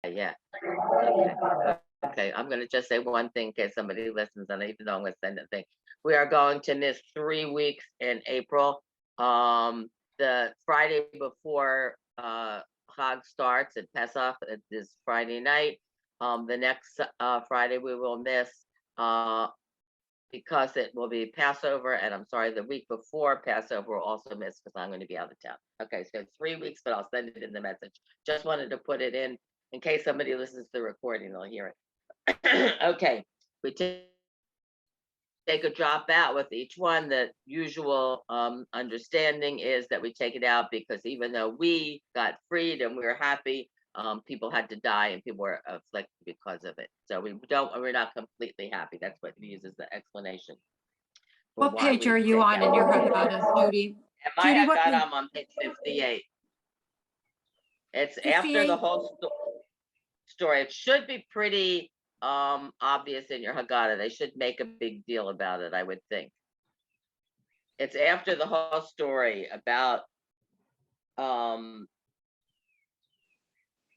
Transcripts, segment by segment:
Yeah. Okay. Okay, I'm gonna just say one thing in case somebody listens, and even though I'm gonna send a thing. We are going to miss 3 weeks in April. The Friday before Chag starts at Pesach, it is Friday night. The next Friday we will miss uh because it will be Passover, and I'm sorry, the week before Passover will also miss because I'm going to be out of town. Okay, so 3 weeks, but I'll send it in the message. Just wanted to put it in case somebody listens to the recording, they'll hear it. Okay, we take a drop out with each one. The usual understanding is that we take it out because even though we got freed and we were happy, people had to die and people were afflicted because of it. So we're not completely happy. That's what we use as the explanation. What page are you on in your Haggadah, Judi? And my Haggadah, I'm on page 58. It's 58? After the whole story. It should be pretty obvious in your Haggadah. They should make a big deal about it, I would think. It's after the whole story about the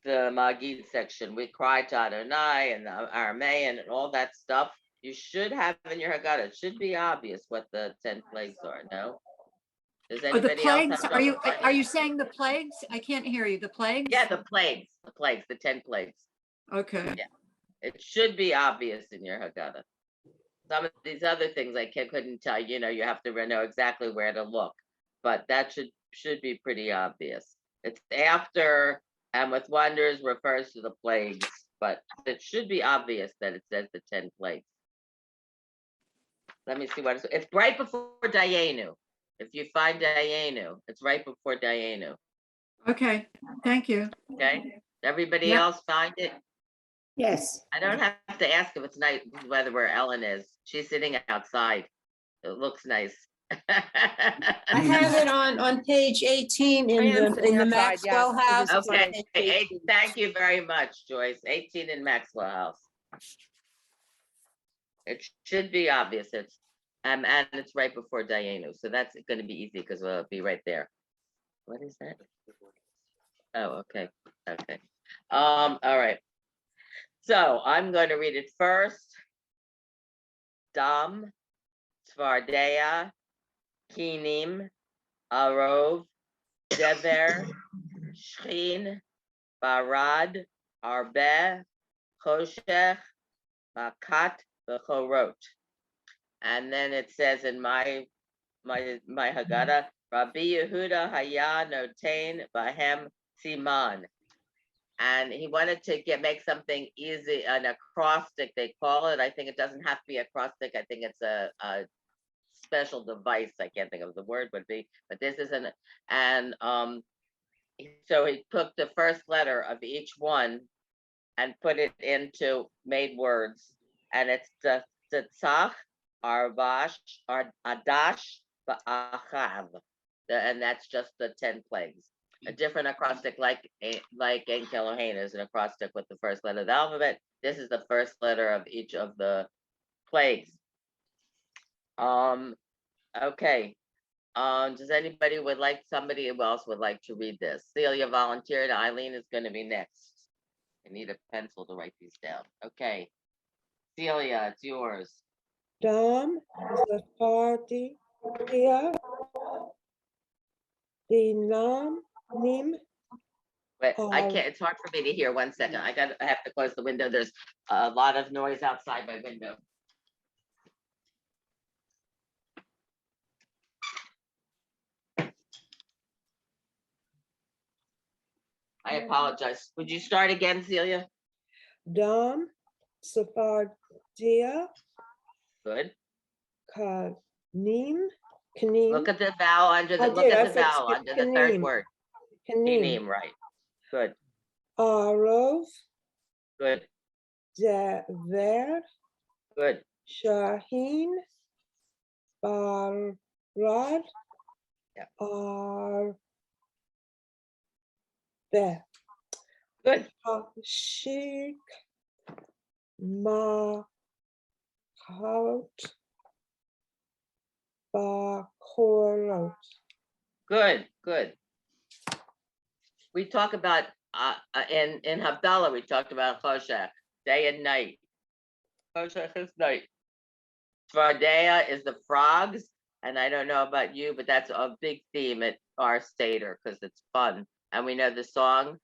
Magid section. We cried to Adonai and the Aramean and all that stuff. You should have in your Haggadah. It should be obvious what the 10 plagues are. No? Does anybody the plagues? else have Are you saying the plagues? I can't hear you. The plagues? Yeah, the plagues. The plagues. The 10 plagues. Okay. Yeah. It should be obvious in your Haggadah. Some of these other things I couldn't tell. You know, you have to know exactly where to look, but that should be pretty obvious. It's after and with wonders refers to the plagues, but it should be obvious that it says the 10 plagues. Let me see what it's right before Dayenu. If you find Dayenu, it's right before Dayenu. Okay, thank you. Okay, everybody else find it? Yes. I don't have to ask if it's nice whether where Ellen is. She's sitting outside. It looks nice. I have it on page 18 in the Maxwell house. Okay, thank you very much, Joyce. 18 in Maxwell house. It should be obvious. It's and it's right before Dayenu, so that's going to be easy because we'll be right there. What is that? Oh, okay, okay. All right. So I'm going to read it first. Dam, Svardeya, Kinim, Arov, Dever, Shchin, Barad, Arbe, Choshech, Makat, Bechorot. And then it says in my Haggadah, Rabbi Yehuda Haya Notain Bahem Siman. And he wanted to make something easy, an acrostic, they call it. I think it doesn't have to be acrostic. I think it's a special device. I can't think of the word would be, but this isn't. And so he took the first letter of each one and put it into made words. And it's the Tzach, Arvash, Adash, Ba'achav. And that's just the 10 plagues. A different acrostic like Ein Kelohein is an acrostic with the first letter of the alphabet. This is the first letter of each of the plagues. Okay. Does anybody somebody else would like to read this? Celia volunteered. Eileen is going to be next. I need a pencil to write these down. Okay. Celia, it's yours. Dam, Sephardi, Dinam, Nim. But I can't, it's hard for me to hear. 1 second. I have to close the window. There's a lot of noise outside my window. I apologize. Would you start again, Celia? Dam, Sephardia. Good. Kanim. Look at the vowel under the the third word. Kanim, right. Good. Arov. Good. Dever. Good. Shaheen. Barad. Yeah. Arbe. Good. Shik. Mahot. Bakorot. Good. Good. We talk about in Havdalah, we talked about Choshech, day and night. Choshech is night. Svardeya is the frogs, and I don't know about you, but that's a big theme at our Seder because it's fun. And we know the song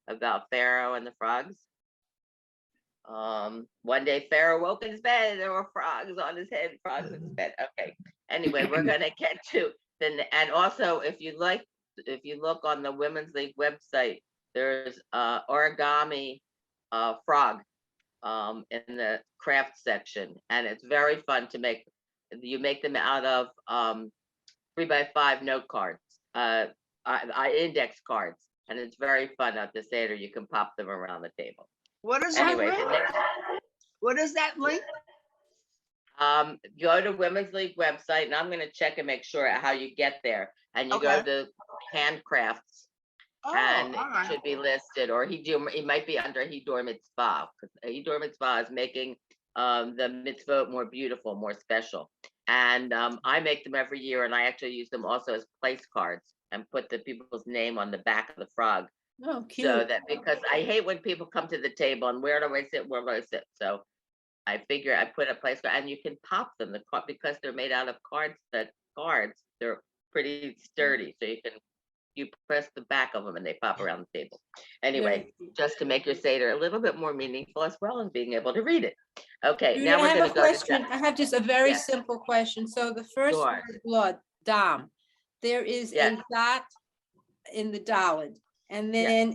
about Pharaoh and the frogs. One day Pharaoh woke in his bed, there were frogs on his head, frogs in his bed. Okay. Anyway, we're gonna get to and also if you look on the Women's League website, there's origami frog in the craft section, and it's very fun to make. You make them out of 3x5 note cards, index cards, and it's very fun at the Seder. You can pop them around the table. What is Anyway, that the link? next, What is that link? go to Women's League website, and I'm going to check and make sure how you get there. And you go Okay. to handcrafts, Oh, and all it right. should be listed, or it might be under Hidor Mitzvah, because Hidor Mitzvah is making the mitzvot more beautiful, more special. And I make them every year, and I actually use them also as place cards and put the people's name on the back of the frog. Oh, So cute. that, because I hate when people come to the table and where do I sit, where do I sit? So I figure I put a place, and you can pop them because they're made out of cards. They're pretty sturdy, so you press the back of them and they pop around the table. Anyway, just to make your Seder a little bit more meaningful, as well as being able to read it. Okay, Judy, now I we're have going a to go question. I have just a very Yes. simple question. So the first Sure. word, blood, dam, there is Yes. a dot in the Dalet, and Yes. then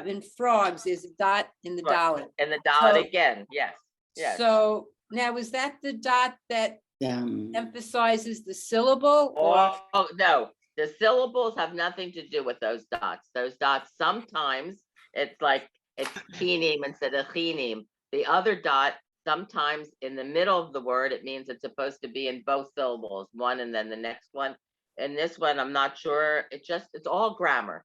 in frogs, there's a dot in the Right. Dalet. and the dot So- again. Yes. Yes. So now, is that the dot that emphasizes the syllable, or Oh, no, the syllables have nothing to do with those dots. Those dots, sometimes it's like it's kinim instead of chinim. The other dot, sometimes in the middle of the word, it means it's supposed to be in both syllables, one and then the next one. And this one, I'm not sure. It's all grammar.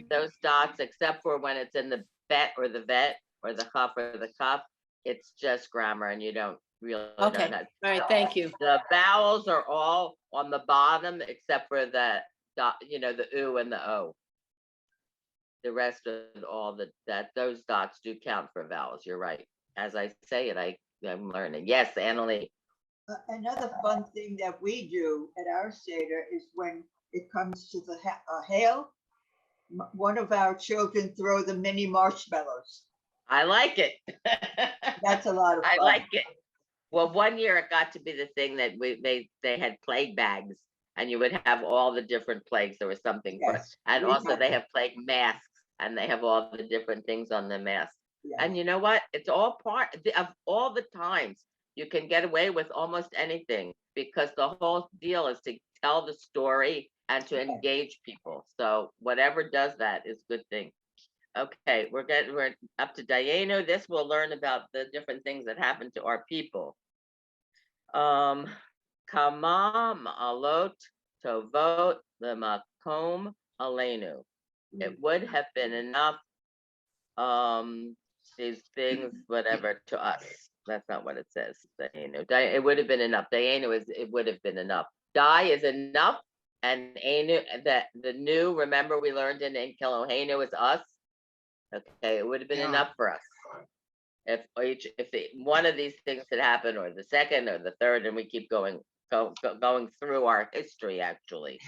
Those dots, except for when it's in the bet or the vet or the chaf or the kaf, it's just grammar, and you don't really Okay. know that. all right, thank you. The vowels are all on the bottom except for the dot, the oo and the o. The rest of all those dots do count for vowels. You're right. As I say it, I'm learning. Yes, Annalie. Another fun thing that we do at our Seder is when it comes to the hail, one of our children throw the mini marshmallows. I like it. That's a lot of fun. I like it. Well, one year it got to be the thing that they had plague bags, and you would have all the different plagues. There was something for it. Yes, And we also have they have plague masks, and they have all the different things on the mask. Yes. And you know what? It's all part of all the times you can get away with almost anything, because the whole deal is to tell the story and to engage people. So whatever does that is a good thing. Okay, we're up to Dayenu. This we'll learn about the different things that happen to our people. Kama ma'alot tovot lemakom alenu. It would have been enough, these things, whatever, to us. That's not what it says. Dayenu. It would have been enough. Dayenu it would have been enough. Die is enough, and Enu, the new, remember we learned in Kelohenu is us. Okay, it would have been Yeah. enough for us if one of these things had happened, or the second or the third, and we keep going through our history actually.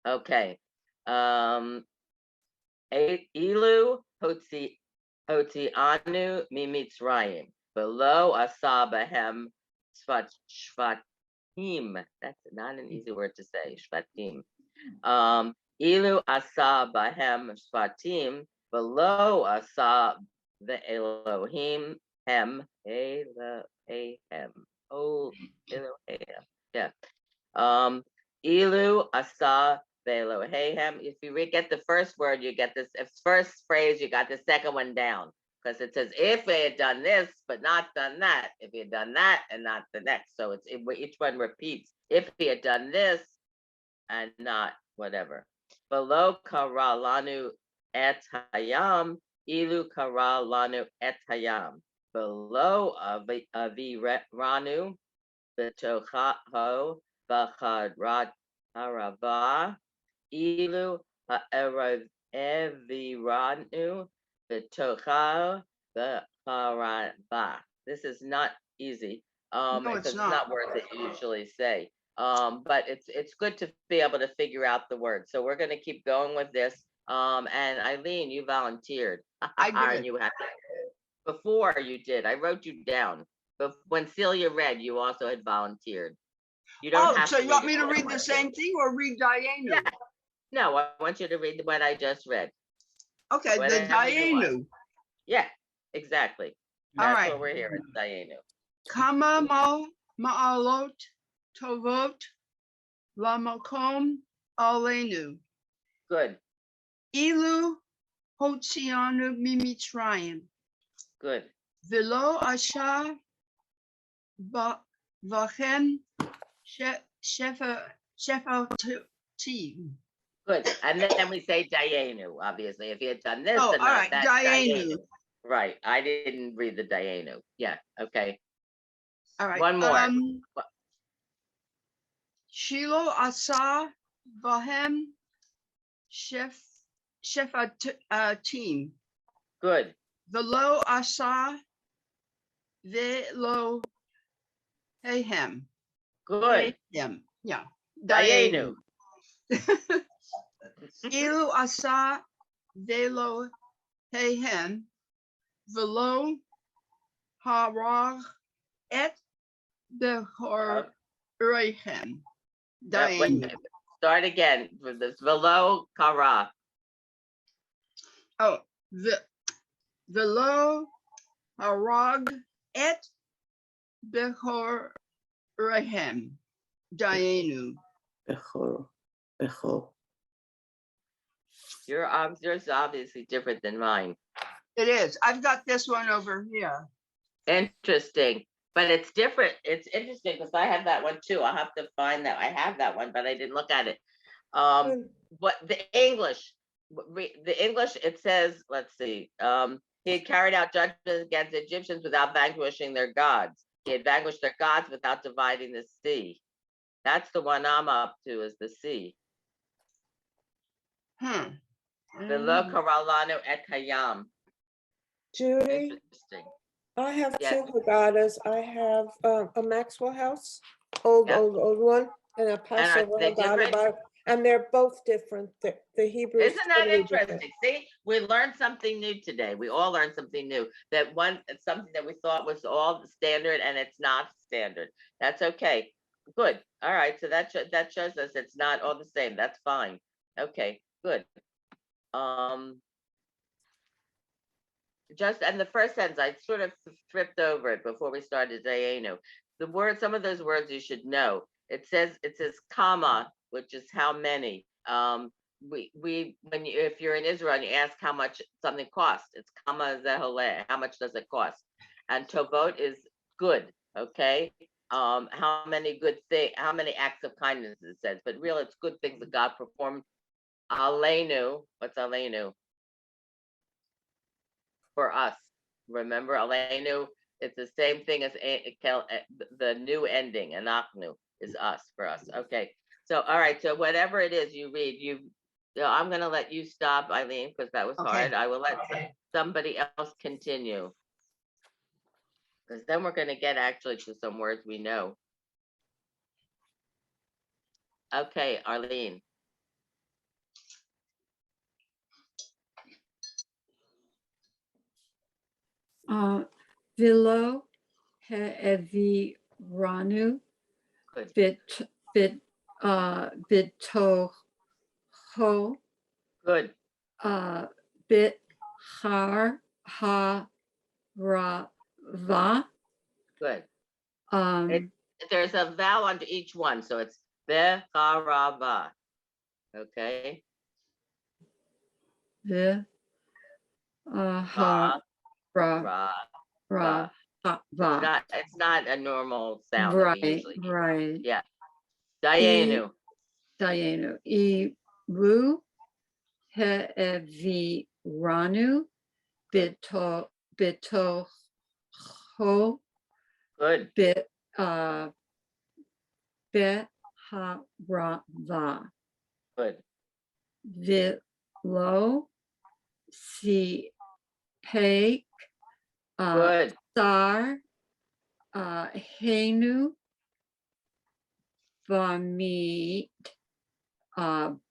Okay, Ilu Hotzianu Mimitzrayim below Asabahem Shvatim. That's not an easy word to say. Shvatim. Ilu asa bahem shvatim, below asa the Elohim hem, Elohem, oh Elohem, yeah. Ilu asa the Elohem. If you get the first word, you get this first phrase, you got the second one down, because it says if they had done this but not done that, if he had done that and not the next. So each one repeats. If he had done this and not whatever. Below kara lanu et hayam, ilu kara lanu et hayam. Below aviranu betochaho b'chadrat harava, ilu ha'eviranu b'tocha v'harava. This is not easy, No, because it's it's not. not words that you usually say. But it's good to be able to figure out the words. So we're gonna keep going with this. And Eileen, you volunteered. I And did. you had before you did. I wrote you down. But when Celia read, you also had volunteered. You don't Oh, have so to you want read me it to all read at the once. same thing or read Dianu? Yeah. No, I want you to read what I just read. Okay, the Whatever you want. Dianu. Yeah, exactly. All That's right. what we're hearing, Dianu. Kama ma'alot tovot lamakom alenu. Good, Ilu hotianu mimitrayim. good. Velo asha vachem shefa team. Good. And then we say Dianu, obviously. If he had done this Oh, and all not right, that, Dianu. Right. I didn't read the Dianu. Yeah, okay. All right. One more. Shilo asa vahem shefa team. Good, Velo asa velo hehem. good. Hehem. Yeah. Dianu. Ilu asa velo hehem. Velo harag et behor rehem. Dianu. Start again with this. Velo kara. Oh, velo harag et behor rehem. Dianu. Yours obviously different than mine. It is. I've got this one over here. Interesting, but it's different. It's interesting because I have that one too. I'll have to find that. I have that one, but I didn't look at it. What the English, it says, let's see. He had carried out judgment against the Egyptians without vanquishing their gods. He had vanquished their gods without dividing the sea. That's the one I'm up to, is the sea. Velo karalanu et hayam. Judy, Interesting. I have Yes. two Haggadahs. I have a Maxwell House, old Yep. one, and a Passover they Haggadah, different? and they're both different. The Hebrew is Isn't that totally different. interesting? See, we learned something new today. We all learned something new. That one, it's something that we thought was all standard and it's not standard. That's okay. Good. All right. So that shows us it's not all the same. That's fine. Okay. Good. Just and the first sentence, I sort of tripped over it before we started Dayenu. The word, some of those words you should know. It says comma, which is how many. If you're in Israel and you ask how much something costs, it's comma zeholeh. How much does it cost? And tovot is good. Okay. How many good things? How many acts of kindness it says, but really, it's good things that God performed. Aleinu. What's Aleinu? For us. Remember, Aleinu, it's the same thing as the new ending, Anachnu is us, for us. Okay, so all right, so whatever it is you read, I'm gonna let you stop, Eileen, because that was hard. I will let somebody else continue. Because then we're gonna get actually to some words we know. Okay, Arlene. Vilo he'eviranu Good. bitoho Good. bit har harava. Good. Um, There's a vowel under each one, so it's beharava. Okay. the Ra, ra ra, ra va. va. It's not a normal sound that we Right, usually hear. right. Yeah. Dayenu. Dayenu. Iru he'eviranu bitoho Good. beharava. Good. Vilo, si, pek, Good. sar, henu, vamit,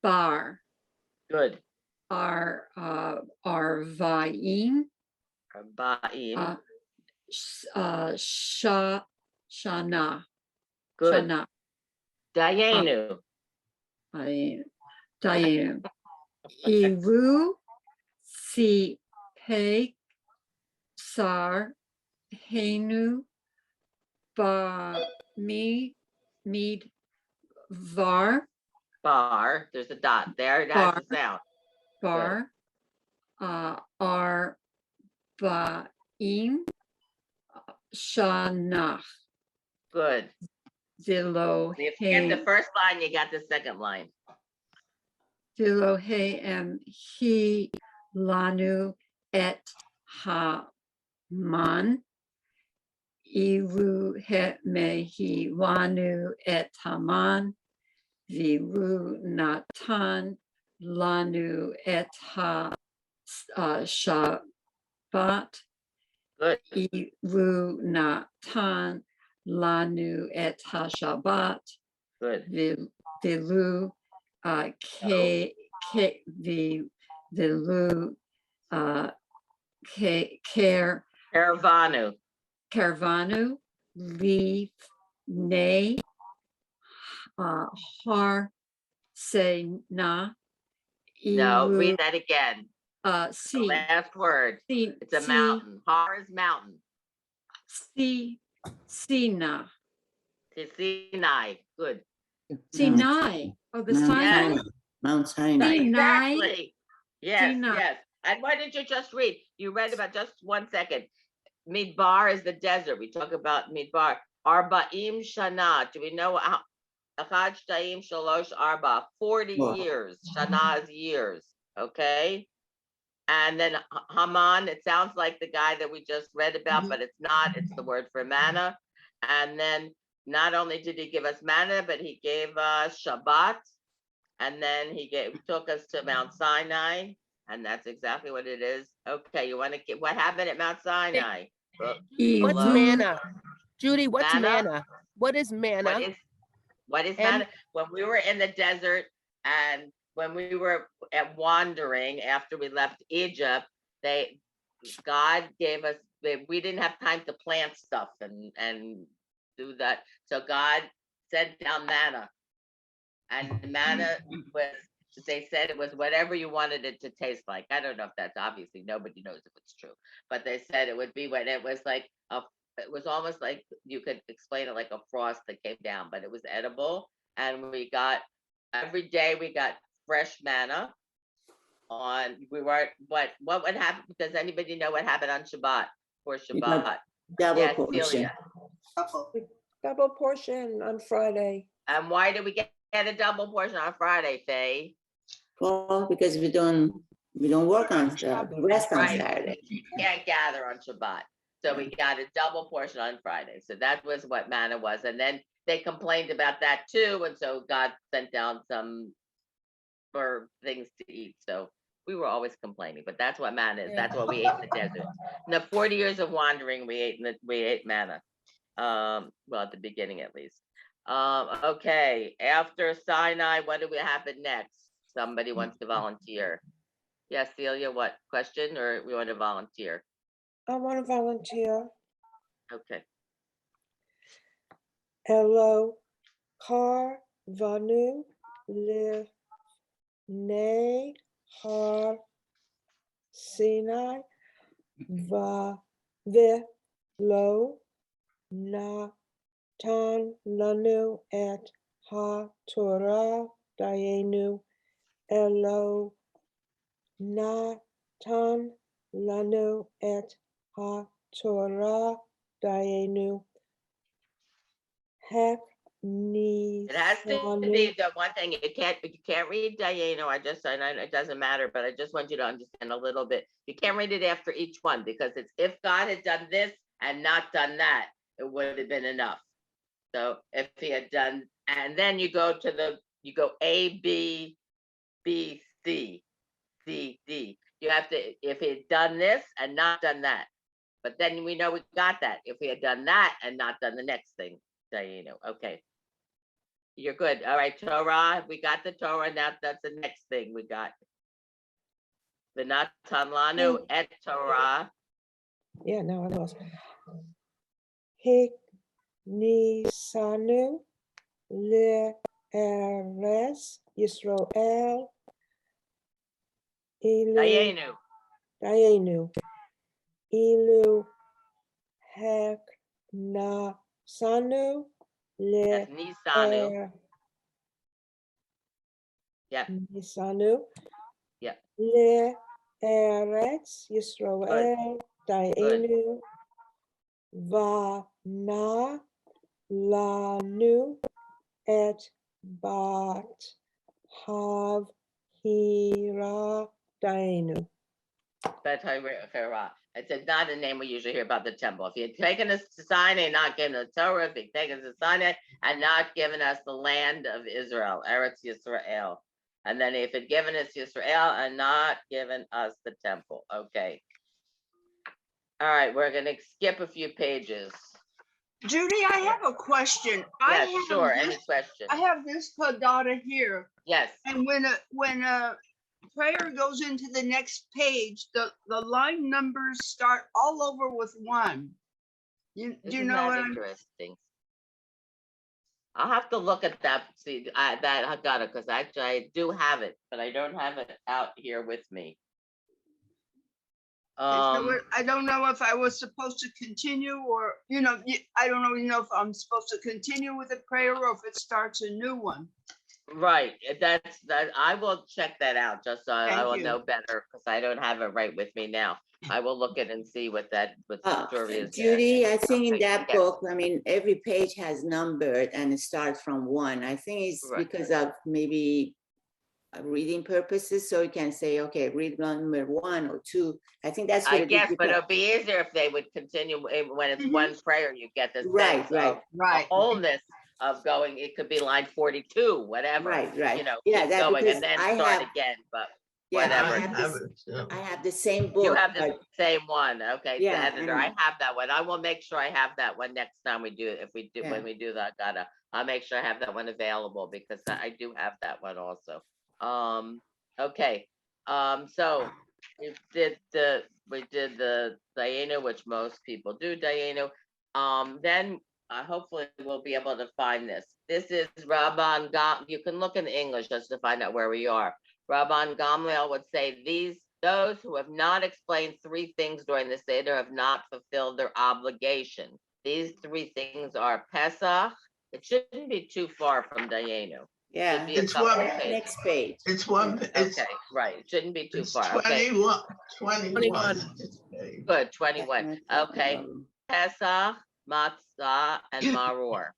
bar, Good. arvaim, Ba'im. shana, Good. shana, Dayenu. Diane. Iru, si, pek, sar, henu, ba, mead, var, Bar. There's a dot there. That's Bar. the sound. bar, ar, ba'im, shanach, Good. zilo, If you get the hey, first line, you got the second line. zilo, hey, he, lanu, et, ha, man, iru, het, mehi, lanu, et, haman, viru, natan, lanu, et, ha, shabat, Good. Iru natan lanu et hashabat Good. vilu vilu care Caravanu. caravanu leave ne har say na No, iru read that again. The si last word. si It's a mountain. Har is mountain. Sina. Sinai. Good. Sinai. Oh, the Mount Sinai. Sinai. Mount Sinai. Sinai. Exactly. Yes, Sinai. yes. And why didn't you just read? You read about just 1 second. Midbar is the desert. We talk about Midbar. Arba'im Shana. Do we know how? Achad Shtaim Shalosh Arba. 40 Wow. years. Shana is years. Okay. And then Haman, it sounds like the guy that we just read about, but it's not. It's the word for manna. And then not only did he give us manna, but he gave us Shabbat. And then he took us to Mount Sinai. And that's exactly what it is. Okay, you want to get what happened at Mount Sinai? What's Hello? manna? Judy, what's Manna? manna? What is manna? What is And- manna? When we were in the desert and when we were wandering after we left Egypt, God gave us, we didn't have time to plant stuff and do that. So God sent down manna. And the manna was, they said it was whatever you wanted it to taste like. I don't know if that's, obviously nobody knows if it's true, but they said it would be when it was like it was almost like you could explain it like a frost that came down, but it was edible. And we got, every day we got fresh manna on, we weren't, what would happen? Does anybody know what happened on Shabbat, for You got Shabbat? Double Yes, portion. Celia. Couple. Double portion on Friday. And why did we get a double portion on Friday, Faye? Well, because we don't work on we rest on Right. Saturday. You can't gather on Shabbat. So we got a double portion on Friday. So that was what manna was. And then they complained about that too. And so God sent down some for things to eat. So we were always complaining, but that's what manna is. That's what we ate in the desert. In the 40 years of wandering, we ate manna. Well, at the beginning at least. Okay, after Sinai, what do we happen next? Somebody wants to volunteer. Yes, Celia, what question, or we want to volunteer? I want to volunteer. Okay, Hello, car, vanu, le, ne, har, Sinai, va, ve, lo, na, tan, lanu, et, ha, Torah, dayenu, elo, na, tan, lanu, et, ha, Torah, dayenu, hek, ni, it has to sanu. be the one thing, you can't read Diana, I know it doesn't matter, but I just want you to understand a little bit. You can't read it after each one, because it's, if God had done this and not done that, it would have been enough. So if he had done, and then you go A, B, D. You have to, if he had done this and not done that. But then we know we got that. If we had done that and not done the next thing, Dayenu. Okay. You're good. All right, Torah. We got the Torah. Now that's the next thing we got. V'natan lanu et Torah. Yeah, no, I lost. Nisanu le'eres Yisrael ilu Dayenu. ilu heknasanu That's Nisanu. Yeah. Nisanu Yeah. le'eretz Yisrael Dayenu va'na lanu et bat havhira Dayenu. That's how it's not a name we usually hear about the temple. If he had taken us to Sinai and not given us the Torah, if he'd taken us to Sinai and not given us the land of Israel, Eretz Yisrael. And then if he'd given us Yisrael and not given us the temple. Okay. All right, we're gonna skip a few pages. Judy, I have a question. Yes, sure, any question. I have this data here, Yes, and when a prayer goes into the next page, the line numbers start all over with 1. Do you isn't know that what I'm? interesting? I'll have to look at that, see, that I got it, because actually I do have it, but I don't have it out here with me. So I don't know if I was supposed to continue or, I don't really know if I'm supposed to continue with the prayer or if it starts a new one. Right, that's, that, I will check that out, just so I Thank will you. know better, because I don't have it right with me now. I will look at and see what the story is there. Judy, I think in Okay, that yes. book, I mean, every page has numbered and it starts from 1. I think it's Right. because of maybe reading purposes, so you can say, okay, read number 1 or 2. I think that's what I it guess, is. but it'll be easier if they would continue, when it's Mhm. one prayer, you get the Right, sense right, of the Right. wholeness of going, it could be line 42, whatever. right. Keep Yeah, that going because and then I start have, again, but yeah, whatever. I have the same book. You have the but- same one, okay, the Yeah, editor, I have that one, I will make sure I have that one next time we do, if we do, Yeah. when we do that, I'll make sure I have that one available, because I do have that one also. Okay, so we did the Dayenu, which most people do Dayenu. Then hopefully we'll be able to find this. This is Rabban Gam. You can look in English just to find out where we are. Rabban Gamliel would say those who have not explained 3 things during the Seder have not fulfilled their obligation. These 3 things are Pesach. It shouldn't be too far from Dayenu. Yeah, Should be a It's couple one- of pages. next page. It's one, it's, Okay, right, it shouldn't be too it's far, okay, 21. It's paid. good, 21, okay. Pesach, Matzah, and Maror.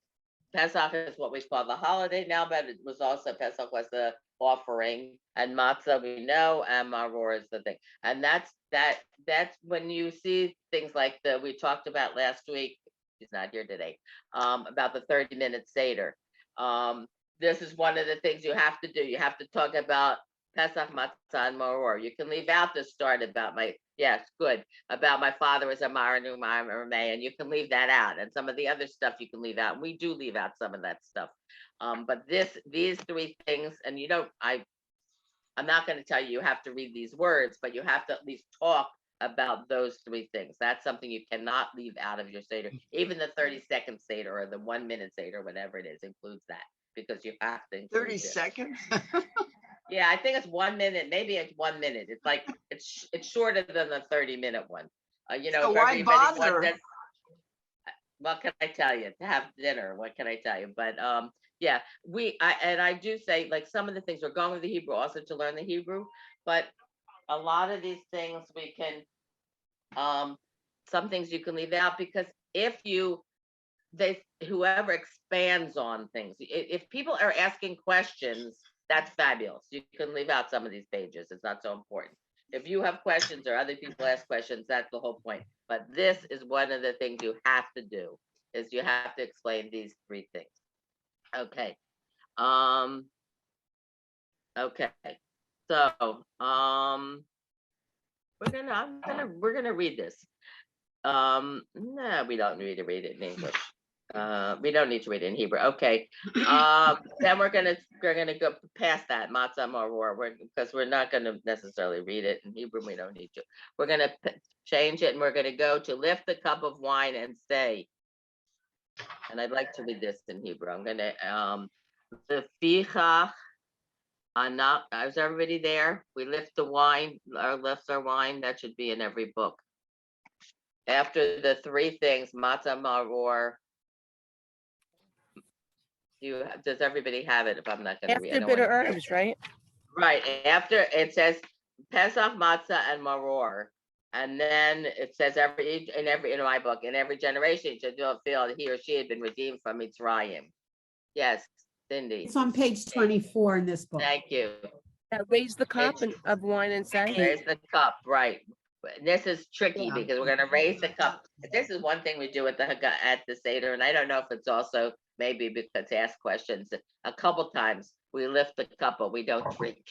Pesach is what we call the holiday now, but it was also, Pesach was the offering, and Matzah we know, and Maror is the thing. And that's when you see things like we talked about last week, he's not here today, about the 30-minute Seder. This is one of the things you have to do. You have to talk about Pesach, Matzah, and Maror. You can leave out the start about about my father was a Maranu Marmay, and you can leave that out. And some of the other stuff you can leave out. And we do leave out some of that stuff. But these 3 things, and I'm not going to tell you have to read these words, but you have to at least talk about those 3 things. That's something you cannot leave out of your Seder. Even the 30-second Seder or the 1-minute Seder, whatever it is, includes that, because you have to include 30 this. seconds? Yeah, I think it's 1 minute. Maybe it's 1 minute. It's like it's shorter than the 30-minute one. So If why everybody bother? wanted- what can I tell you? To have dinner, what can I tell you? But yeah, I do say, like, some of the things we're going with the Hebrew also to learn the Hebrew, but a lot of these things we can, some things you can leave out, because whoever expands on things, if people are asking questions, that's fabulous. You can leave out some of these pages. It's not so important. If you have questions or other people ask questions, that's the whole point. But this is one of the things you have to do, is you have to explain these 3 things. Okay. Okay. So, we're gonna read this. No, we don't need to read it in English. We don't need to read it in Hebrew. Okay. Then we're gonna go past that matzah maror because we're not gonna necessarily read it in Hebrew. We don't need to. We're gonna change it and we're gonna go to lift the cup of wine and say. And I'd like to read this in Hebrew. I'm gonna the fichach anak. Is everybody there? We lift the wine. Lifts our wine. That should be in every book. After the three things, matzah maror. Does everybody have it? If I'm not going to read, After bitter herbs, right? Right after it says Pesach, matzah, and maror, and then it says in my book, in every generation should feel he or she had been redeemed from Mitzrayim. Yes, Cindy. It's on page 24 in this book. Thank you. Raise the cup of wine and say. Raise the cup, right? This is tricky Yeah. because we're going to raise the cup. This is one thing we do at the Seder, and I don't know if it's also maybe because ask questions. A couple times we lift the cup, but we don't drink.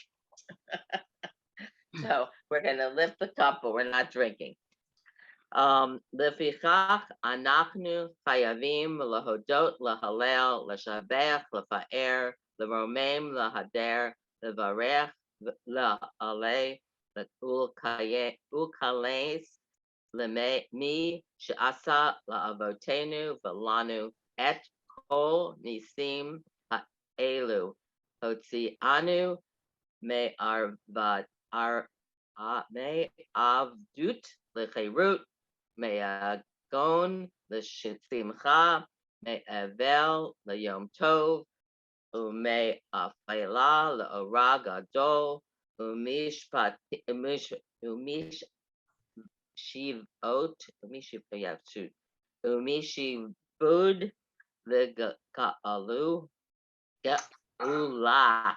So we're going to lift the cup, but we're not drinking. לפיכך אנחנו חייבים להודות, להלל, לשבח, לפאר, לרומם, להדר, לברך, לעלה, ולקלס למי שעשה לאבותינו ולנו את כל ניסים האלו, הוציאנו מעבדות לחירות, מהגון לשמחה, מאבל ליום טוב, ומאפלה לאורה גדול, ומשבוד לגאולה,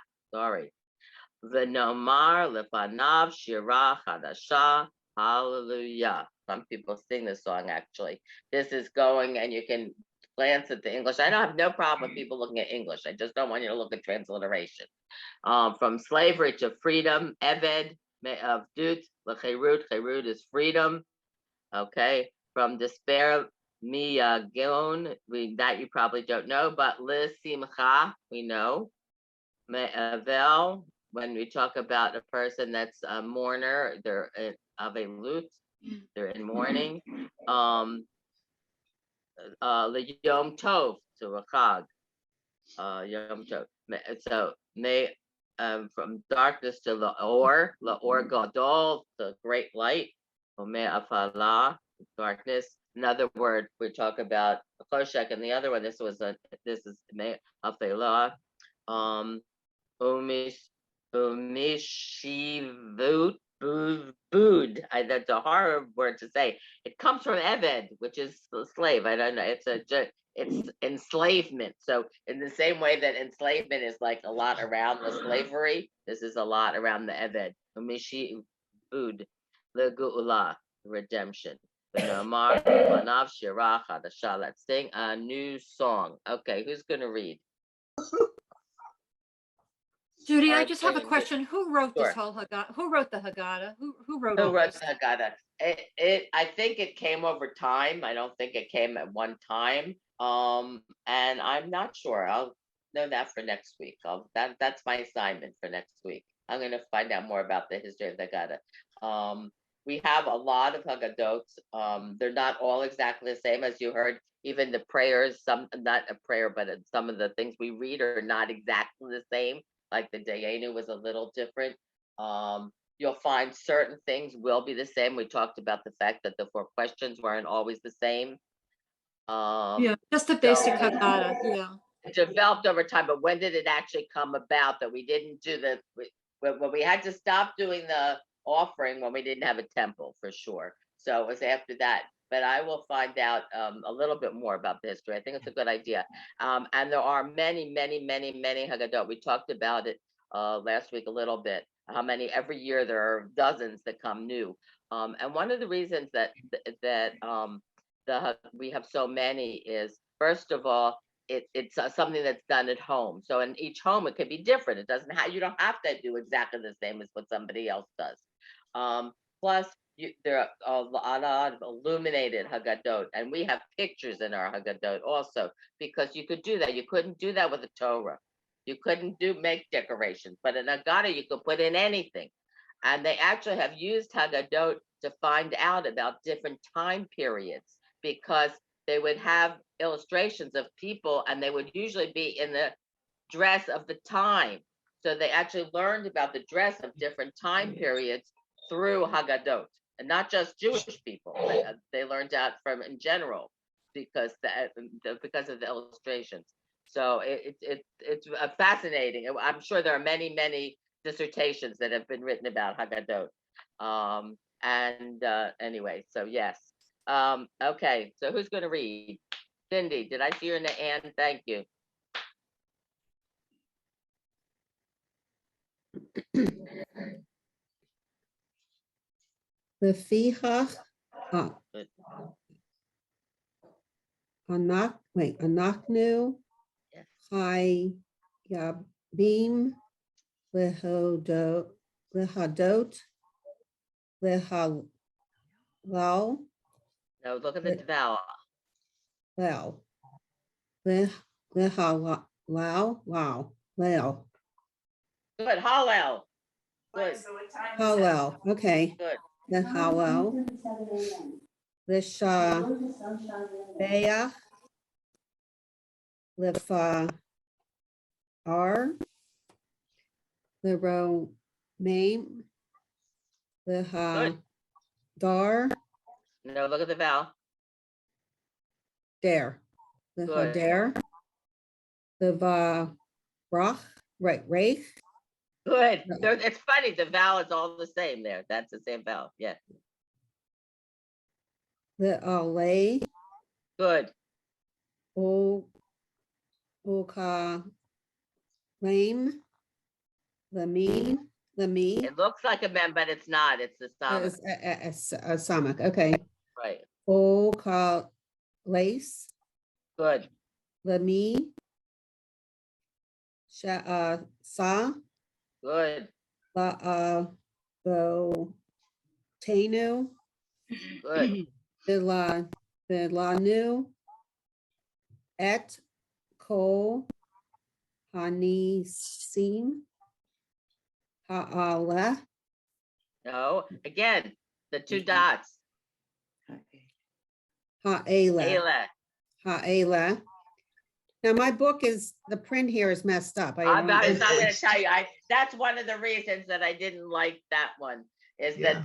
ונאמר לפניו שירה חדשה, hallelujah. Some people sing this song actually. This is going, and you can glance at the English. I don't have no problem with people looking at English. I just don't want you to look at transliteration. From slavery to freedom, Eved, Me'avdut, L'cherut, Cherut is freedom. Okay. From despair, Miyagon, that you probably don't know, but L'simcha, we know. Me'avel, when we talk about a person that's a mourner, they're avelut, they're in mourning. Yom Tov, to a chag, Yom Tov. So from darkness to Laor Gadol, the great light. Me'afala, darkness. Another word we talk about Choshek, and the other one. This is Me'afala. Umishivut bud. That's a hard word to say. It comes from Eved, which is a slave. I don't know. It's enslavement. So in the same way that enslavement is like a lot around the slavery, this is a lot around the Eved. Umishivut legulah, redemption. Let's sing a new song. Okay, who's gonna read? Judi, I just have a question. Who wrote this Sure. whole Haggadah? Who wrote the Haggadah? Who wrote Who all wrote this? the Haggadah? I think it came over time. I don't think it came at one time. And I'm not sure. I'll know that for next week. That's my assignment for next week. I'm going to find out more about the history of the Haggadah. We have a lot of Haggadot. They're not all exactly the same, as you heard. Even the prayers, not a prayer, but some of the things we read are not exactly the same. Like the Dayenu was a little different. You'll find certain things will be the same. We talked about the fact that the 4 questions weren't always the same. Yeah, just the basic Haggadah. Yeah. It developed over time, but when did it actually come about that we didn't do when we had to stop doing the offering when we didn't have a temple, for sure. So it was after that. But I will find out a little bit more about the history. I think it's a good idea. And there are many, many, many, many Haggadot. We talked about it last week a little bit, how many every year there are dozens that come new. And one of the reasons that we have so many is, first of all, it's something that's done at home. So in each home, it could be different. It doesn't have, you don't have to do exactly the same as what somebody else does. Plus, there are a lot of illuminated Haggadot, and we have pictures in our Haggadot also, because you could do that. You couldn't do that with a Torah. You couldn't make decorations, but in Haggadah, you could put in anything. And they actually have used Haggadot to find out about different time periods, because they would have illustrations of people, and they would usually be in the dress of the time. So they actually learned about the dress of different time periods through Haggadot, and not just Jewish people. They learned out from in general because of the illustrations. So it's fascinating. I'm sure there are many dissertations that have been written about Haggadot. Anyway, so yes. Okay, so who's going to read? Cindy, did I see your hand? Thank you. Lefichach, Good. Anachnu, Yes. Hayabim, Lehadot, Lehalal, No, look at the vowel. Lehalal, Lel. Good, Hallel. Good, Hallel, okay. good. The Hallel. Lishabeach. Lifar. Liromaim. Lihadar. No, look at the vowel. Dare. Lihadar. Livarach. Right, Reich. Good. No. It's funny. The vowel is all the same there. That's the same vowel. Yeah. The Alay. Good. Oka Lame. Lame. It looks like a mem, but it's not. It's the stomach. Samak. Okay. Right. Oka Lace. Good. Lami. Sa. Good. Bo Tanu. Good. Vilanu. Et Ko Hanisim. Ha'ala. No. Again, the two dots. Ha'ela. Ayla. Ha'ela. Now my book is, the print here is messed up. I'm not going to tell you. That's one of the reasons that I didn't like that one. Is that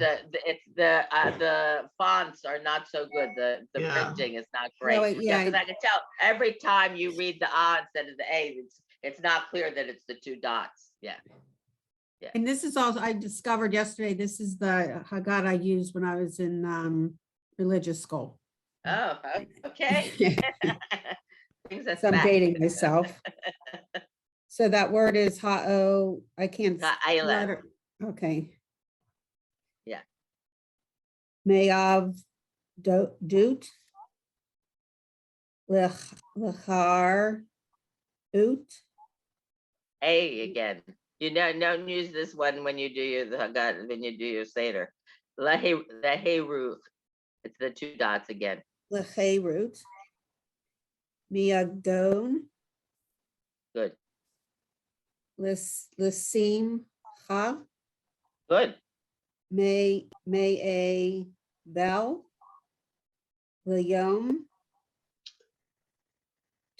the fonts are not so good. The printing is not great. Well, yeah, because I can tell every time you read the A instead of the A, it's not clear that it's the two dots. Yeah. And this is also, I discovered yesterday, this is the Haggadah I used when I was in religious school. Oh, okay. Brings us So I'm back. dating myself. So that word is ha'o, I can't. Ha'ela. Okay. Yeah. Mayav doot. Lechar ut. A again. You know, don't use this one when you do your Seder. Leheruth. It's the two dots again. Lecherut. Miagdon. Good. Lesim ha. Good. May a bell. Leyom.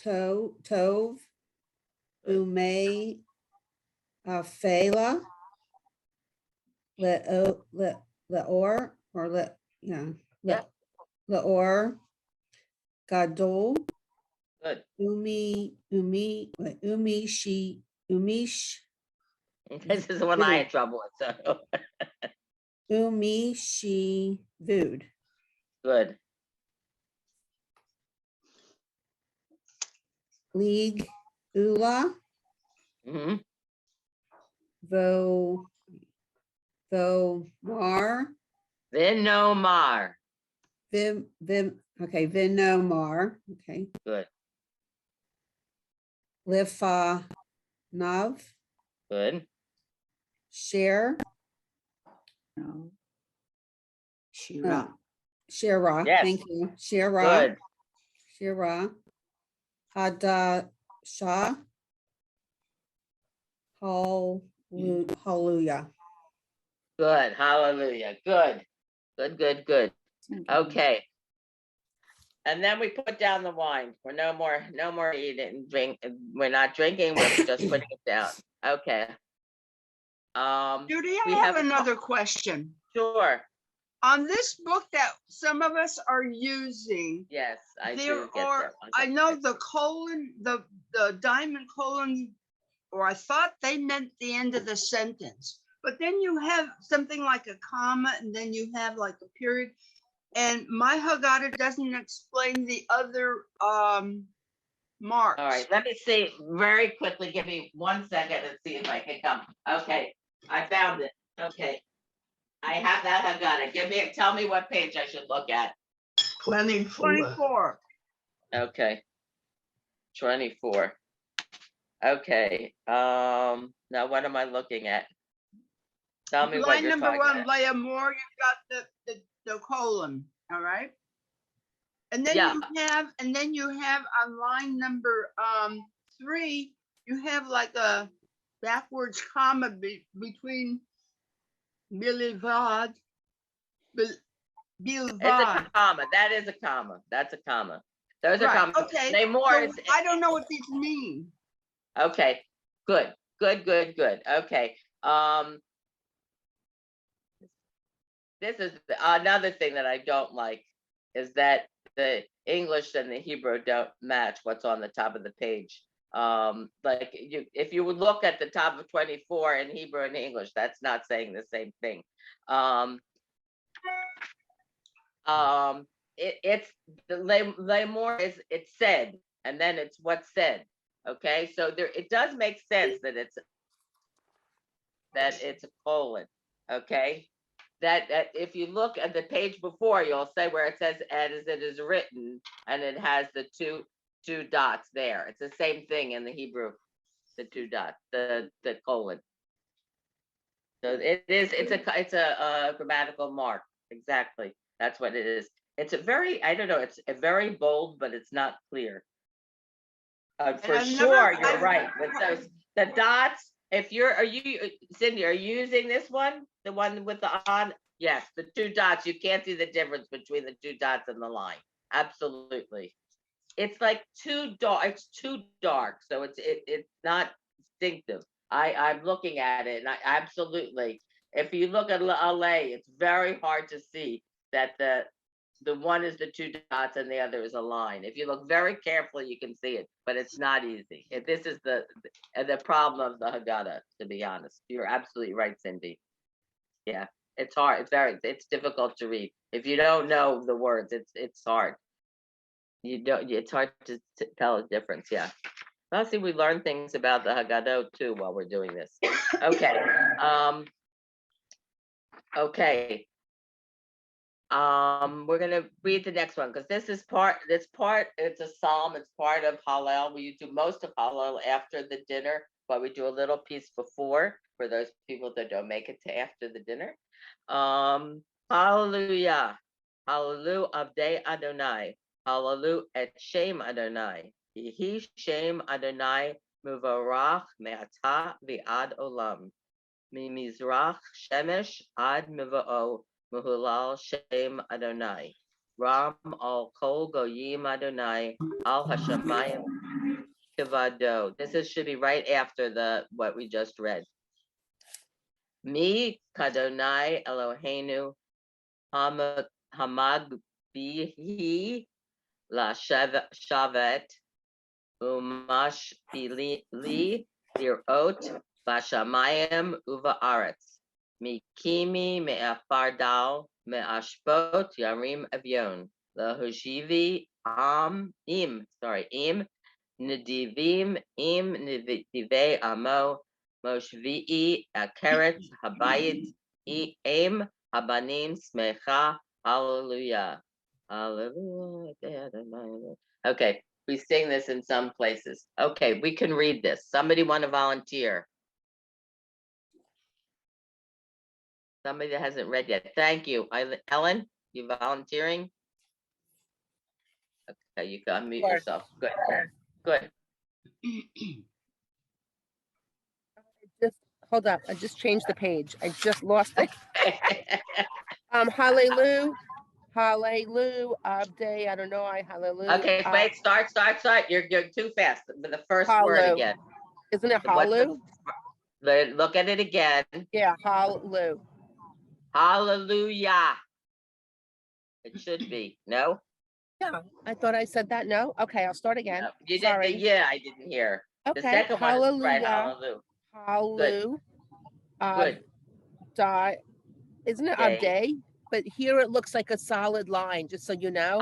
Tov. Umay Fela. Leor or Leor Gadol. Good. Umish. This is the one I had trouble with. So Umishi Vud. good. League Ula. Mm-hmm. Vomar. Vinomar. Okay, Vinomar. Okay. Good. Nav, Good. Share, No. Shira. Shira, Yes. thank you, Shira, Good. Shira, Hadashah, Hallelujah. Good. Hallelujah. Good. Good, good, good. Okay. And then we put down the wine. We're no more eating and drink. We're not drinking, we're just putting it down. Okay. Judy, I we have have- another question. Sure. On this book that some of us are using, Yes, I there do get are, that. I know the colon, the diamond colon, or I thought they meant the end of the sentence. But then you have something like a comma, and then you have like a period. And my Haggadah doesn't explain the other marks. All right, let me see very quickly. Give me 1 second and see if I can come. Okay, I found it. Okay. I have that Haggadah. Tell me what page I should look at. 24. 24. Okay. 24. Okay. Now what am I looking at? Tell me what Line you're number talking one, about. Leah Moore, you've got the colon, all right? And then Yeah. you have on line number 3, you have like a backwards comma between bilvad, It's bilvad. a comma. That is a comma. That's a comma. Those are Right, commas. okay. They more. So I don't know what these mean. Okay. Good. Good. Good. Good. Okay. This is another thing that I don't like is that the English and the Hebrew don't match what's on the top of the page. Like if you would look at the top of 24 in Hebrew and English, that's not saying the same thing. It's the more is it's said, and then it's what's said. Okay, so there it does make sense that it's a colon. Okay. That if you look at the page before, you'll say where it says as it is written, and it has the two dots there. It's the same thing in the Hebrew, the 2 dots, the colon. So it's a grammatical mark. Exactly. That's what it is. It's a very, I don't know, it's a very bold, but it's not clear. For I've sure, never- you're right. With those, the dots, Cindy, are you using this one? The one with the on? Yes, the 2 dots. You can't see the difference between the 2 dots and the line. Absolutely. It's like too dark. It's too dark. So it's not distinctive. I'm looking at it and I absolutely, if you look at LA, it's very hard to see that the one is the 2 dots and the other is a line. If you look very carefully, you can see it, but it's not easy. This is the problem of the Haggadah, to be honest. You're absolutely right, Cindy. Yeah, it's hard. It's difficult to read. If you don't know the words, it's hard. It's hard to tell the difference. Yeah. Well, see, we learn things about the Haggadah too while we're doing this. Okay. Okay. We're gonna read the next one because it's a psalm, it's part of Hallel. We do most of Hallel after the dinner, but we do a little piece before for those people that don't make it to after the dinner. Hallelujah. Hallelujah Avdei Adonai. Hallelujah et Shem Adonai. Yehi Shem Adonai Muvarach me'ata v'ad olam. Mimizrach Shemesh ad Miva'o. Muhulal Shem Adonai. Ram al Kol Goyim Adonai al Hashemayim Kivado. This should be right after what we just read. Mi Kadonai Eloheinu Hamad Bihi La Shavet Umash Bili Lirot Bashamayim Uva Aretz. Mikimi me'afardal me'ashpot yarim avion lahushivi im nedivim im nedivei amo moshvi'i akeret habayit im habanim smecha hallelujah hallelujah. Okay, We sing this in some places. Okay, we can read this. Somebody want to volunteer? Somebody that hasn't read yet. Thank you. Ellen, you volunteering? Okay, you can unmute Sure. yourself. Good. Good. Just hold up. I just changed the page. I just lost it. Hallelujah. Hallelujah. Abday. I don't know. Hallelujah. Okay, wait, start. You're too fast. But the first word Halu. again. Isn't it What's Halu? Look at it again. Yeah, Halu. Hallelujah. It should be. No? Yeah, I thought I said that. No. Okay, I'll start again. No. You Sorry. didn't. Yeah, I didn't hear. The Okay. second one is right. Hallelujah. Hallelujah. Halu. Good. Die. Isn't it Day. Abday? But here it looks like a solid line, just so you know.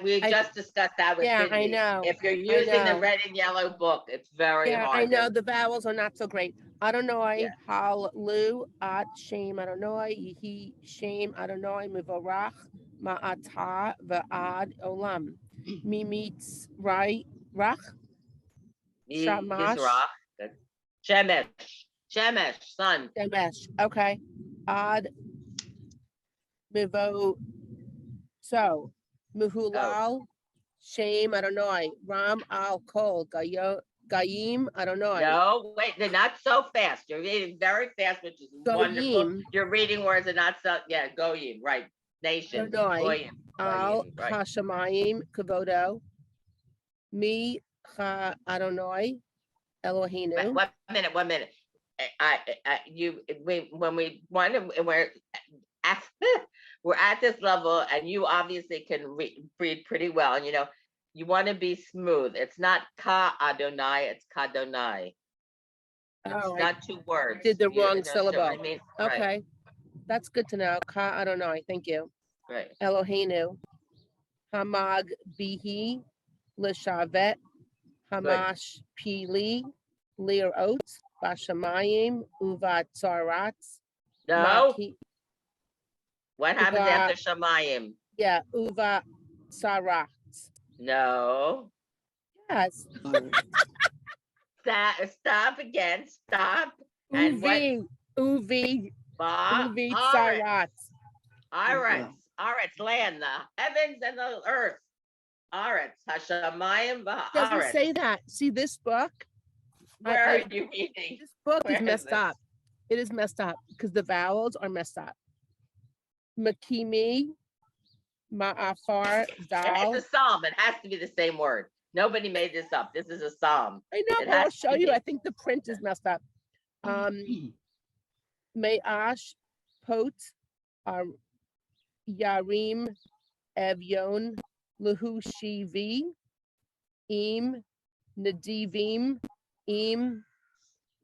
We I- just discussed that with Yeah, I Cindy. know. If you're using the know. red and yellow book, it's very Yeah, hard. I know the vowels are not so great. I don't know. Yeah. Halu at shame. I don't know. He shame. I don't know. Mivarach ma'ata va'ad olam. Mimitz right rach shamash Yisrach. Good. Shemesh, sun. shemesh. Okay. Ad mivo. So muhulal shame. I don't know. Ram al kol Gayim, I don't know. No, wait, they're not so fast. You're reading very fast, which is wonderful. Goyim. You're reading words and not so, yeah, Goyim, right. Nation. Adonai, Goyim. Al Goyim, right. Hashemayim Kavodo. Mi Ha Adonai Eloheinu. One minute. When we want to, we're at this level, and you obviously can read pretty well, and you want to be smooth. It's not Ka Adonai, it's Kadonai. It's Oh, not two words. did the You wrong understand what syllable. I mean? Right, Okay, that's good to know. Ka Adonai, thank you. right. Eloheinu. Hamag Bihi Lishavet. Hamash Pili Lir Oats Bashamayim Uvat Tzaratz. No, Maki- what happens Uva- after Shamayim? Yeah, Uva Tzaratz. No. Yes. Stop again. Stop. And what? Uvi Ba. Tzaratz. Aretz, land, the heavens and the earth. Aretz, Hashamayim, Doesn't Aretz. say that. See this book? Where are you reading? This book Where is is messed this? up. It is messed up because the vowels are messed up. Makimi, Ma'afar, Dal. It's a psalm. It has to be the same word. Nobody made this up. This is a psalm. I know, It but I'll has show to you. be. I think the print is messed up. Me'ash, Pot, Yarim, Evyon, Lahu Shivi, Im, Nadivim, Im,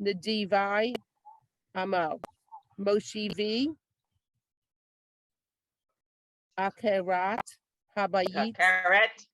Nadivai, Amo, Moshivi, Akerat, Habayit. Carrot.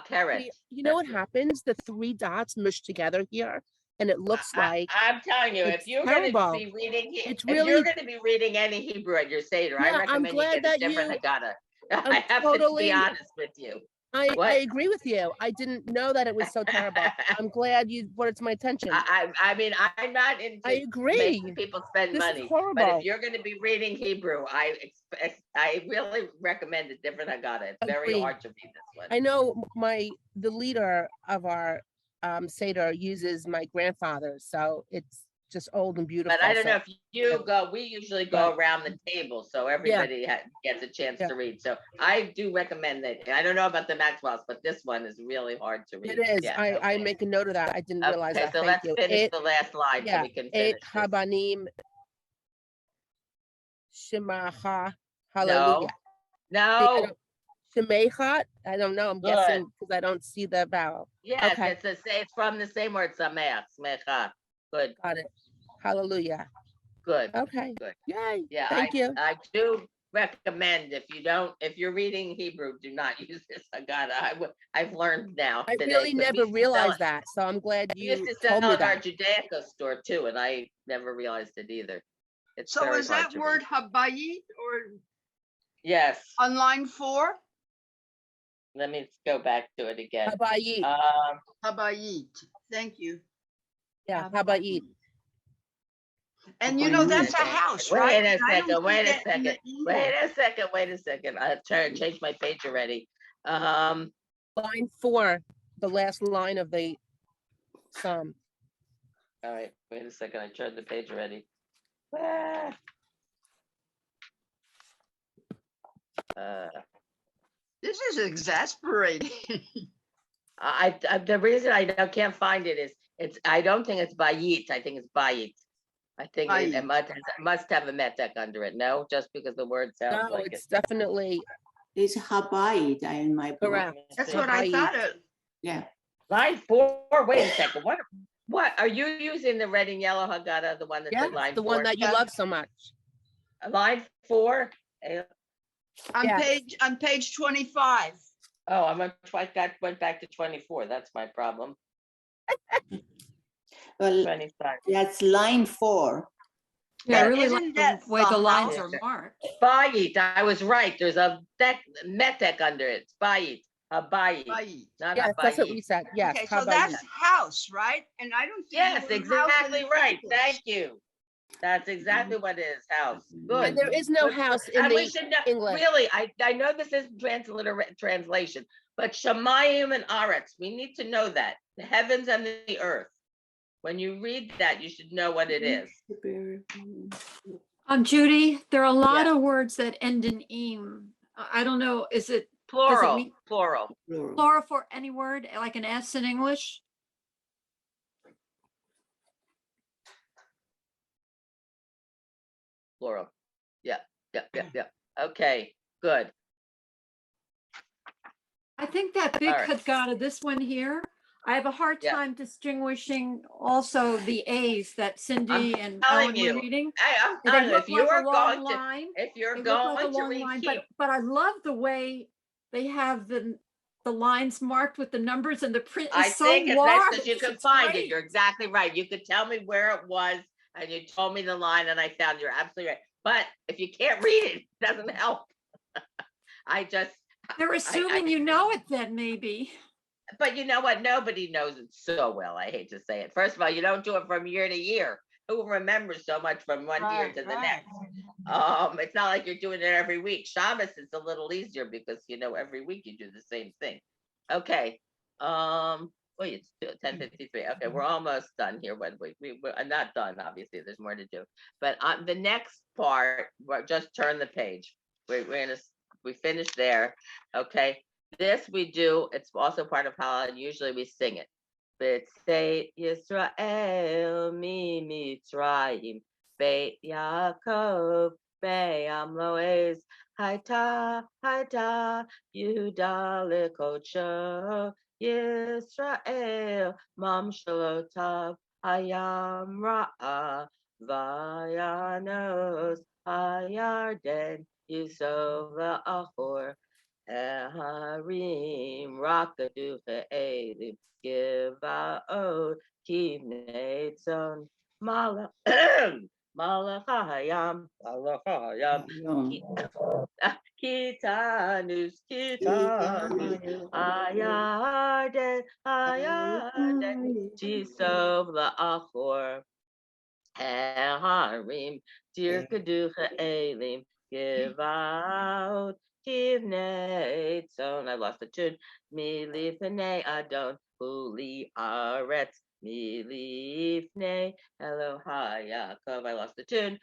Carrot. You know what happens? The three dots mushed together here, and it looks like I'm telling you, if it's you're going to terrible. be reading, It's if you're really- going to be reading any Hebrew at your Seder, I Yeah, I'm recommend you glad get a that different you- Haggadah. I'm I have to totally- be honest with you. I What? agree with you. I didn't know that it was so terrible. I'm glad you brought it to my attention. I mean, I'm not into I agree. making people spend This is money, but horrible. if you're going to be reading Hebrew, I really recommend a different Haggadah. It's very Agreed. hard to read this one. I know the leader of our Seder uses my grandfather, so it's just old and beautiful. But I don't so- know if you go, we usually go Right. around the table, so everybody gets a chance Yeah. to read. So I do recommend that. I don't know about the Maxwell's, but this one is really hard to read. It is. Yeah, I okay. make a note of that. I didn't realize Okay, that. so Thank let's you. finish the last line so we can finish It this. Habanim Shemaha Hallelujah. No, Shemechat. I don't know. I'm Good. guessing because I don't see the vowel. yes, Okay. it's from the same word, sameach, smecha. Good, Got it. Hallelujah. good. Okay. Good. Yay. Yeah, Thank you. I do recommend if you're reading Hebrew, do not use this Haggadah. I've learned now. I today, really 'cause we never used to sell realized it. that. So I'm glad We used you to sell told me it at our that. Judaica store too, and I never realized it either. It's So very is hard that to word read. habayit or Yes, on line 4? Let me go back to it again. Habayit. Habayit. Thank you. Yeah, Habayit. And you know, that's a house, right? Wait a And I don't second, see wait a that in the second, email. wait a second. I changed my page already. Line 4, the last line of the psalm. All right, wait a second. I turned the page already. Ah. This is exasperating. The reason I can't find it is I don't think it's Bayit. I think it's Bayit. I think it Bayit. must have a metek under it. No, just because the word sounds No, like it. it's definitely It's Habayit in my book. correct. That's what I thought. Yeah. Line 4. Wait a second. What are you using? The red and yellow Haggadah, the one that's Yeah, at line the 4? one that you Yeah. love so much. Line 4. On Yes. page 25. Oh, went back to 24. That's my problem. Well, 25. that's line 4. Yeah, I But really isn't like that the way the lines house? are marked. Bayit. I was right. There's a metek under it. It's Bayit. A Bayit. Bayit. Not Yes, a that's what we Bayit. said. Yes, Okay, so Habayit. that's house, right? And I don't see. the Yes, word house in exactly the right. sentence. Thank you. That's exactly what it is. House. Good. And there is no Good. house in And we the should know, English. really, I know this is translation, but Shemayim and Aretz, we need to know that. The heavens and the earth. When you read that, you should know what it is. Judy, there are a lot Yeah. of words that end in "im." I don't know, is it Plural, mean- plural. plural for any word, like an S in English? Plural. Yeah. Okay, good. I think that big All right. Haggadah, this one here, I have a hard Yeah. time distinguishing also the A's that Cindy and telling Ellen you. were reading. Hey, I'm They telling you, look if like you a are long going to, line. if you're They look like a going to long read line, keep, but I love the way they have the lines marked with the numbers, and the print I is so think it's nice because large. you can It's find it. great. You're exactly right. You could tell me where it was and you told me the line and I found you're absolutely right. But if you can't read it, it doesn't help. They're assuming you know it then, maybe. But you know what? Nobody knows it so well. I hate to say it. First of all, you don't do it from year to year. Who remembers so much from one year to the next? It's not like you're doing it every week. Shabbos is a little easier because every week you do the same thing. Okay. Wait, it's 10:53. Okay, we're almost done here. When we're not done, obviously, there's more to do. But on the next part, just turn the page. We finished there. Okay. This we do, it's also part of how usually we sing it. B'tzei Yisrael mi Mitzrayim, Beit Yaakov be'am lo'ez, Hayta Yehuda lekodsho, Yisrael mamshalotav hayam ra'a, vayanos hayarden yisov la'achor. Harim Rakadu Elim Givaot Kivnei Tzon Malachayam Kitanus Ayarden Tisov La'achor Harim Dirkadu Elim Give out, give nay, so I lost the tune. Milifnei Adon, Huli Aretz, Milifnei, Elohai Yaakov, I lost the tune.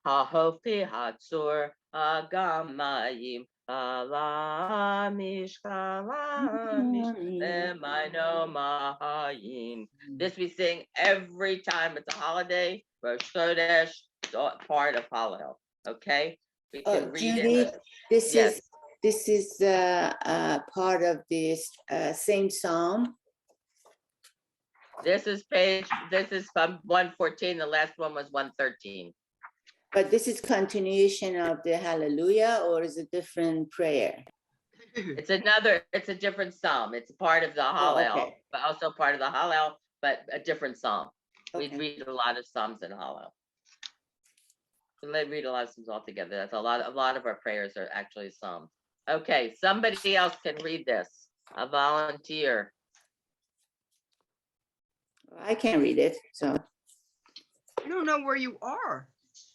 Hahofi Hatsur, Agamayim, Alamish, Emaino Mahayim. This we sing every time it's a holiday, Rosh Chodesh, part of Hallel. Okay, we can read Judy, it. this Yes. is part of this same psalm. This is from 114. The last one was 113. But this is continuation of the Hallelujah, or is it different prayer? It's a different psalm. It's part of the Hallel, okay. but also part of the Hallel, but a different psalm. Okay. We read a lot of psalms in Hallel. We read a lot of psalms all together. That's a lot of our prayers are actually psalms. Okay, somebody else can read this. A volunteer. I can read it, so. I don't know where you are.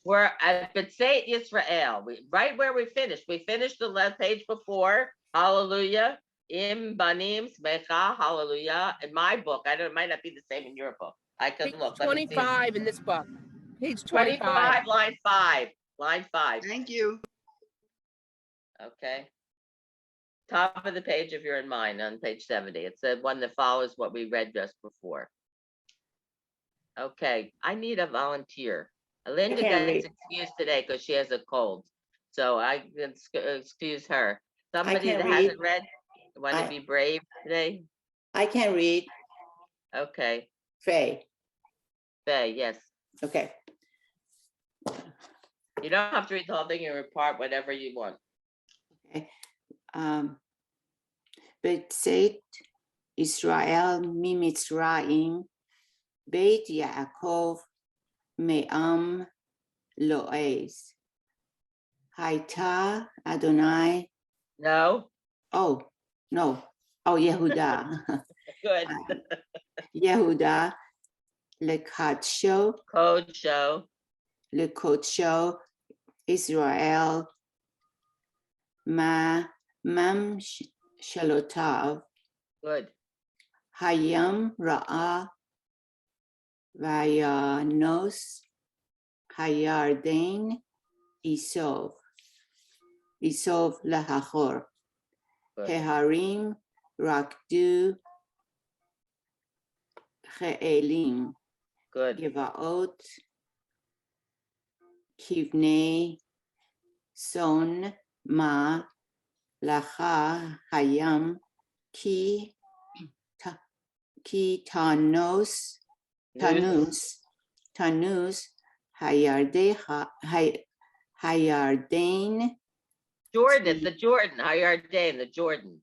We're at B'tzeit Yisrael, right where we finished. We finished the last page before. Hallelujah. Im banim smecha. Hallelujah. In my book, it might not be the same in your book. I can Page look. Let me see. 25 in this book. Page 25, 25. line 5. Line 5. Thank you. Okay. Top of the page if you're in mine on page 70. It's the one that follows what we read just before. Okay, I need a volunteer. Linda can't gets read. excused today because she has a cold. So I can excuse her. Somebody can that read. hasn't read, want to I- be brave today? I can read. Okay, Faye. Faye, yes. Okay. You don't have to read the whole thing, you report whatever you want. Okay. B'tzeit Israel mimitzrayim Beit Yaakov me'am lo'ez. Haita Adonai. No? Oh, no. Oh, Yehuda. Good. Yehuda Lekatsho, Code show. Lekotsho, Israel Mam Shalotav, Good. Hayam Ra'a Vayanos Hayarden Isov Lahachor Good. Heharim Rakdu Che'elim Good. Givaot Kivnei Son Ma Lacha Hayam Ki Tanos Hayardeha Hayarden. Jordan, it's the Jordan. Hayarden, the Jordan.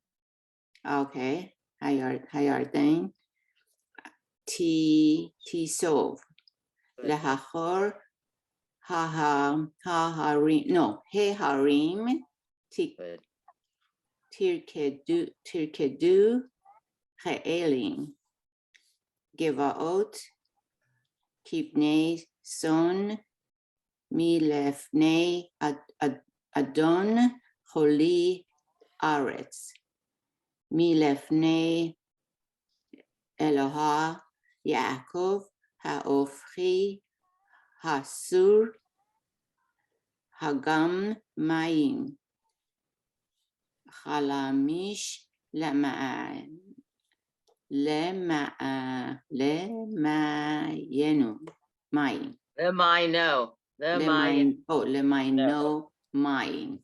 Okay, Hayarden. Tisov. Good. Lahachor Haharim. No, Heharim. Good. Tirkedu Che'elim. Gevaot Kibnei Son Milefnei Adon Choli Aretz Milefnei Eloha Yaakov Haofchi Hasur Hagam Mayim Chalamish Lemayenu Mayim. Lemino. Lemayno Mayim.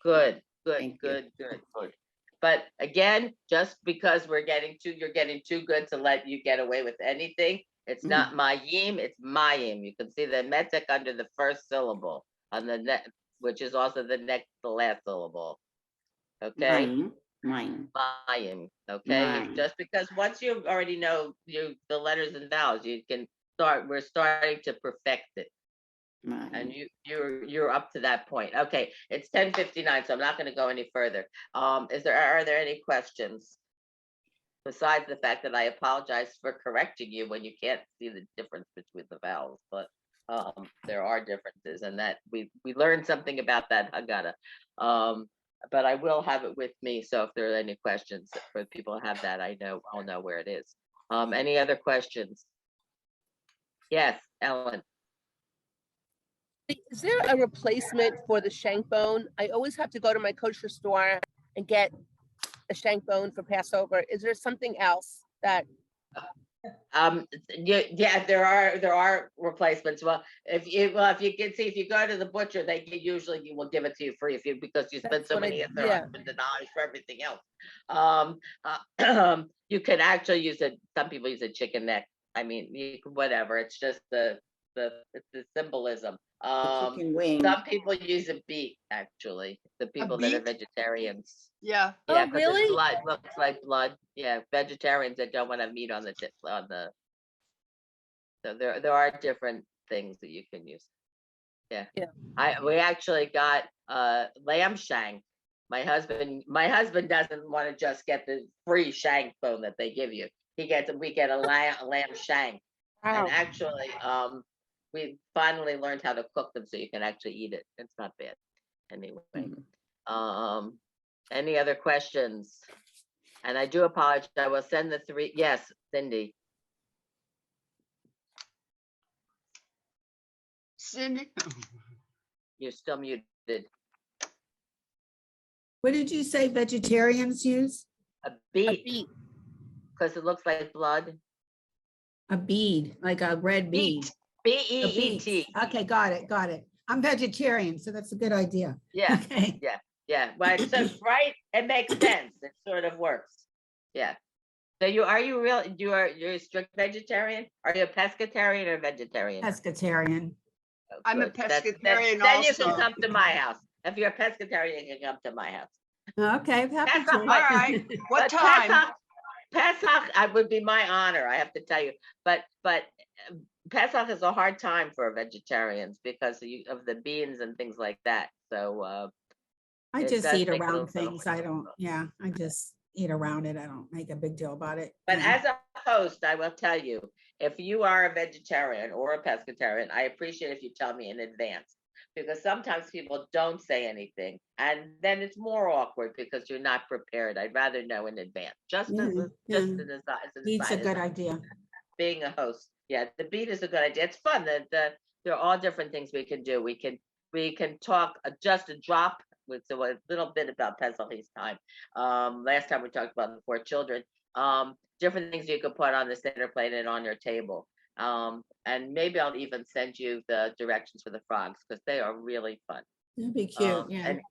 Good, good, Thank you. good, good, good. But again, just because you're getting too good to let you get away with anything, it's not mayim, it's mayim. You can see the metek under the first syllable on the next, which is also the last syllable. Okay, Mayim. mayim. Okay, Mayim. just because once you already know the letters and vowels, you can start. We're starting to perfect it. And you're up to that point. Okay, it's 10:59, so I'm not going to go any further. Are there any questions? Besides the fact that I apologize for correcting you when you can't see the difference between the vowels, but there are differences, and that we learned something about that Haggadah. But I will have it with me, so if there are any questions for people who have that, I'll know where it is. Any other questions? Yes, Ellen. Is there a replacement for the shank bone? I always have to go to my kosher store and get a shank bone for Passover. Is there something else that? Yeah, there are replacements. Well, if you can see, if you go to the butcher, they usually will give it to you free because you spend so many $100 for everything else. You can actually use it. Some people use a chicken neck. I mean, you can, whatever. It's just it's the symbolism. Chicken wing. Some people use a beet, actually. The people that are beet? vegetarians. Yeah. Yeah, Oh, because really? it's blood, looks like blood. Yeah, vegetarians that don't want to have meat on the. So there are different things that you can use. Yeah. Yeah. We actually got lamb shank My husband doesn't want to just get the free shank bone that they give you. We get a lamb shank. And Wow. actually, we finally learned how to cook them so you can actually eat it. It's not bad. Anyway, any other questions? And I do apologize. I will send the 3. Yes, Cindy. Cindy, You're still muted. What did you say vegetarians use? A A beet, beet. because it looks like blood. A bead, like a red bead. Beet. A beet. BEET. Okay, got it. I'm vegetarian, so that's a good idea. Yeah, Okay. yeah. Well, so right, it makes sense. It sort of works. Yeah. So you're a strict vegetarian? Are you a pescatarian or vegetarian? Pescatarian. Oh, I'm a good. pescatarian Then you also. can come to my house. If you're a pescatarian, you can come to my house. Okay, happy That's to. all All right, what But time? Pesach, I would be my honor, I have to tell you. But Pesach is a hard time for vegetarians because of the beans and things like that. So I it just does eat make it a around little things. I just eat around it. I don't make a big deal about it. But Yeah. as a host, I will tell you, if you are a vegetarian or a pescatarian, I appreciate if you tell me in advance. Because sometimes people don't say anything, and then it's more awkward because you're not prepared. I'd rather know in advance. Just Yeah, an yeah. aside, Beet's a good idea. being a host. Yeah, the beat is a good idea. It's fun. There are all different things we can do. We can talk just a drop with a little bit about Pesach's time. Last time we talked about the 4 children. Different things you could put on the center plate and on your table. And maybe I'll even send you the directions for the frogs because they are really fun. That'd be cute. Yeah. And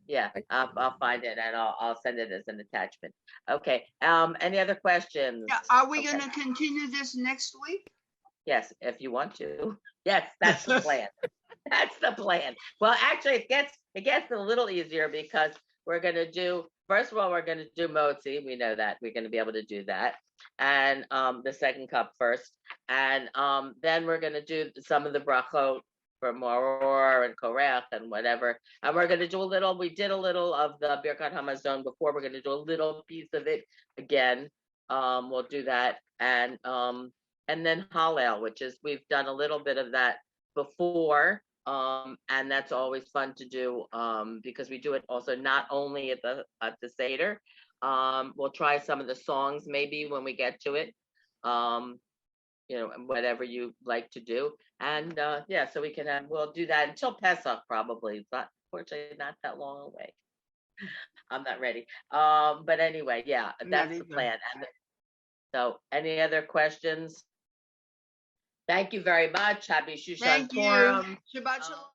yeah, I'll find it and I'll send it as an attachment. Okay. Any other questions? Yeah, are we Okay. gonna continue this next week? Yes, if you want to. Yes, that's the plan. That's the plan. Well, actually, it gets a little easier because we're gonna do. First of all, we're gonna do motzi. We know that we're gonna be able to do that, and the second cup first, and then we're gonna do some of the brachot for Moror and Korech and whatever, and we're gonna do a little. We did a little of the Birkat Hamazon before. We're gonna do a little piece of it again. We'll do that, and then Hallel, which is we've done a little bit of that before. And that's always fun to do because we do it also not only at the Seder. We'll try some of the songs maybe when we get to it. Whatever you like to do. And yeah, so we'll do that until Pesach probably, but fortunately not that long away. I'm not ready. But anyway, yeah, that's the plan. And so any other questions? Thank you very much. Happy Shushan Thank you. Purim. Shabbat shalom.